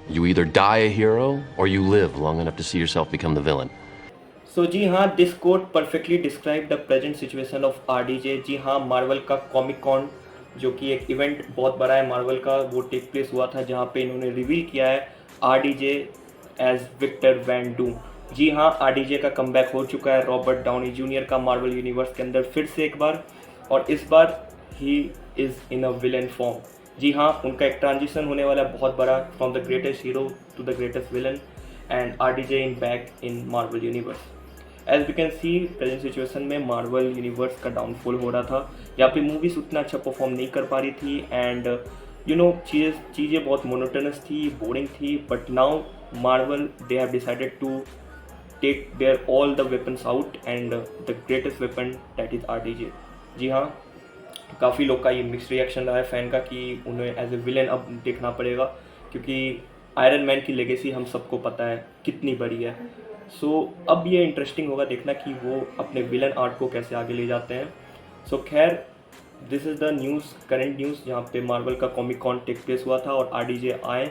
You either die a hero or you live long enough to see yourself become the villain. So जी हाँ, this quote perfectly describe the present situation of RDJ. जी हाँ, Marvel का comic cone जो कि एक event बहुत बड़ा है मार्वल का, वो टेक प्लेस हुआ था जहाँ पे इन्होंने रिवील किया है RDJ as Victor van Doom. जी हाँ, आरडीजे का कमबैक हो चुका है रॉबर्ट डाउनी जूनियर का मार्वल यूनिवर्स के अंदर फिर से एक बार, और इस बार he is in a villain form. जी हाँ, उनका एक ट्रांजिशन होने वाला है बहुत बड़ा, from the greatest hero to the greatest villain, and RDJ in back in Marvel universe. As we can see present situation में मार्वल यूनिवर्स का डाउनफॉल हो रहा था, यहाँ पे मूवीज़ उतना अच्छा परफॉर्म नहीं कर पा रही थी, एंड यू नो चीज़ें बहुत मोनोटोनस थी, बोरिंग थी। But now Marvel they have decided to take their all the weapons out, and the greatest weapon that is RDJ. जी हाँ, काफ़ी लोग का ये मिक्स रिएक्शन रहा है फैन का कि उन्हें एज ए विलन अब देखना पड़ेगा, क्योंकि आयरन मैन की लेगेसी हम सबको पता है कितनी बड़ी है। सो अब ये इंटरेस्टिंग होगा देखना कि वो अपने विलन आर्ट को कैसे आगे ले जाते हैं। सो खैर, this is the news, current news, जहाँ पे मार्वल का कॉमिक कॉन टेक प्लेस हुआ था और आरडीजे आए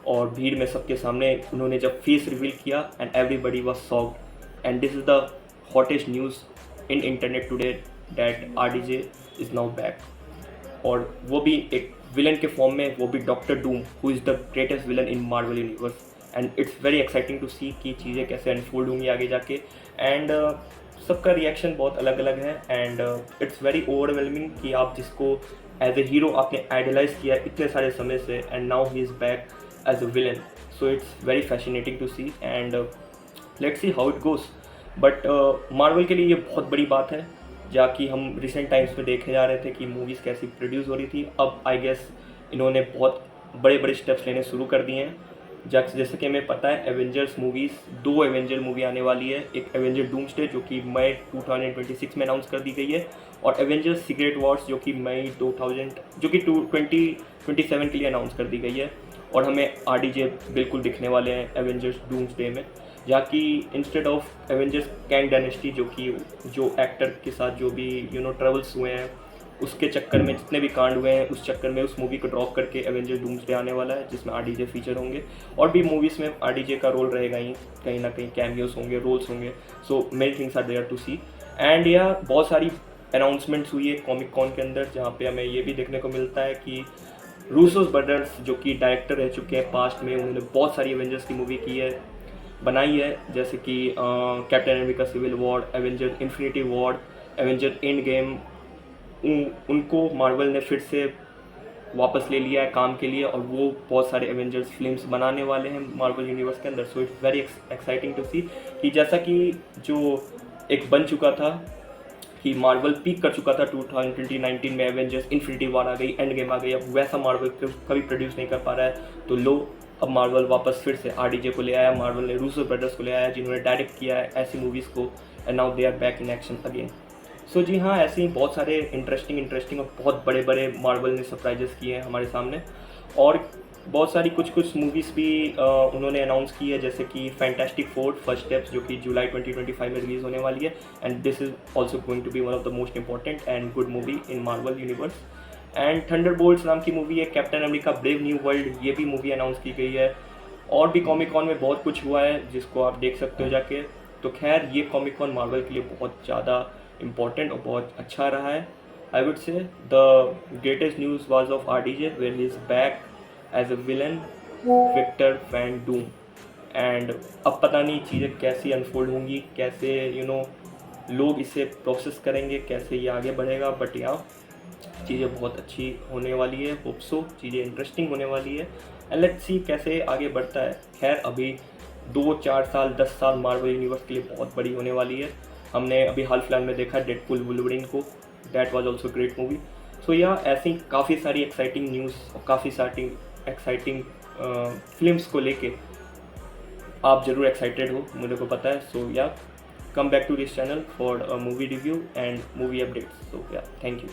और भीड़ में सबके सामने उन्होंने जब फेस रिवील किया and everybody was shocked, and this is the hottest news in internet today that RDJ is now back, और वो भी एक विलन के फॉर्म में, वो भी doctor doom, who is the greatest villain in Marvel universe. And it's very exciting to see कि चीज़ें कैसे अनफोल्ड होंगी आगे जाके, एंड सबका रिएक्शन बहुत अलग अलग है, एंड इट्स वेरी ओवरवेलमिंग कि आप जिसको एज ए हीरो आपने आइडलाइज किया इतने सारे समय से, and now he is back as a villain. So it's very fascinating to see, and let's see how it goes. But Marvel के लिए ये बहुत बड़ी बात है, जाकि हम रिसेंट टाइम्स में देखे जा रहे थे कि मूवीज़ कैसी प्रोड्यूस हो रही थी। अब आई गेस इन्होंने बहुत बड़े बड़े स्टेप्स लेने शुरू कर दिए हैं। जैसे कि हमें पता है एवेंजर्स मूवीज़, 2 एवेंजर मूवी आने वाली है, एक एवेंजर डूम्सडे जो कि मई 2026 में अनाउंस कर दी गई है, और एवेंजर्स सीक्रेट वॉर्स जो कि मई 2027 के लिए अनाउंस कर दी गई है। और हमें आरडीजे बिल्कुल दिखने वाले हैं एवेंजर्स डूम्सडे में, जहाँ कि instead of Avengers Kang dynasty जो एक्टर के साथ जो भी ट्रेवल्स हुए हैं, उसके चक्कर में जितने भी कांड हुए हैं, उस चक्कर में उस मूवी को ड्रॉप करके एवेंजर डूम्सडे आने वाला है, जिसमें आरडीजे फीचर होंगे, और भी मूवीज़ में आरडीजे का रोल रहेगा ही, कहीं ना कहीं कैमियोस होंगे, रोल्स होंगे। So many things are there to see, and यह बहुत सारी अनाउंसमेंट्स हुई है कॉमिक कॉन के अंदर, जहाँ पे हमें ये भी देखने को मिलता है कि रूसोस ब्रदर्स जो कि डायरेक्टर रह चुके हैं पास्ट में, उन्होंने बहुत सारी एवेंजर्स की मूवी की है, बनाई है, जैसे कि Captain America Civil War, Avenger Infinity War, Avenger Endgame, उनको मार्वल ने फिर से वापस ले लिया है काम के लिए, और वो बहुत सारे एवेंजर्स फिल्म्स बनाने वाले हैं मार्वल यूनिवर्स के अंदर। So it's very exciting to see कि जैसा कि जो एक बन चुका था कि मार्वल पीक कर चुका था 2019 में, एवेंजर्स इन्फिनिटी वॉर आ गई, एंड गेम आ गई, अब वैसा मार्वल कभी प्रोड्यूस नहीं कर पा रहा है। तो लो, अब मार्वल वापस फिर से आरडीजे को ले आया, मार्वल ने रूसो ब्रदर्स को ले आया जिन्होंने डायरेक्ट किया है ऐसी मूवीज़ को, and now they are back in action again. So जी हाँ, ऐसे ही बहुत सारे इंटरेस्टिंग और बहुत बड़े बड़े मार्वल ने सरप्राइजेस किए हैं हमारे सामने, और बहुत सारी कुछ मूवीज़ भी उन्होंने अनाउंस की है, जैसे कि फैंटास्टिक फोर फर्स्ट स्टेप्स जो कि जुलाई 2025 में रिलीज़ होने वाली है, and this is also going to be one of the most important and good movie in Marvel universe. And Thunderbolts नाम की मूवी है, Captain America Brave New World, ये भी मूवी अनाउंस की गई है, और भी कॉमिक कॉन में बहुत कुछ हुआ है जिसको आप देख सकते हो जाके। तो खैर, ये कॉमिक कॉन मार्वल के लिए बहुत ज़्यादा इम्पॉर्टेंट और बहुत अच्छा रहा है। I would say the greatest news was of RDJ where he is back as a villain Victor van Doom, and अब पता नहीं चीज़ें कैसी अनफोल्ड होंगी, कैसे लोग इसे प्रोसेस करेंगे, कैसे ये आगे बढ़ेगा। बट यहाँ चीज़ें बहुत अच्छी होने वाली है, होप सो चीज़ें इंटरेस्टिंग होने वाली है, एंड लेट्स सी कैसे आगे बढ़ता है। खैर, अभी 2-4 साल 10 साल मार्वल यूनिवर्स के लिए बहुत बड़ी होने वाली है। हमने अभी हाल फिलहाल में देखा डेडपुल वुल्वरीन को, that was also great movie. So yeah ऐसी काफ़ी सारी एक्साइटिंग न्यूज़ और काफ़ी सारी एक्साइटिंग फिल्म्स को लेके आप ज़रूर एक्साइटेड हो, मुझे को पता है। So yeah come back to this channel for movie review and movie updates. So yeah thank you.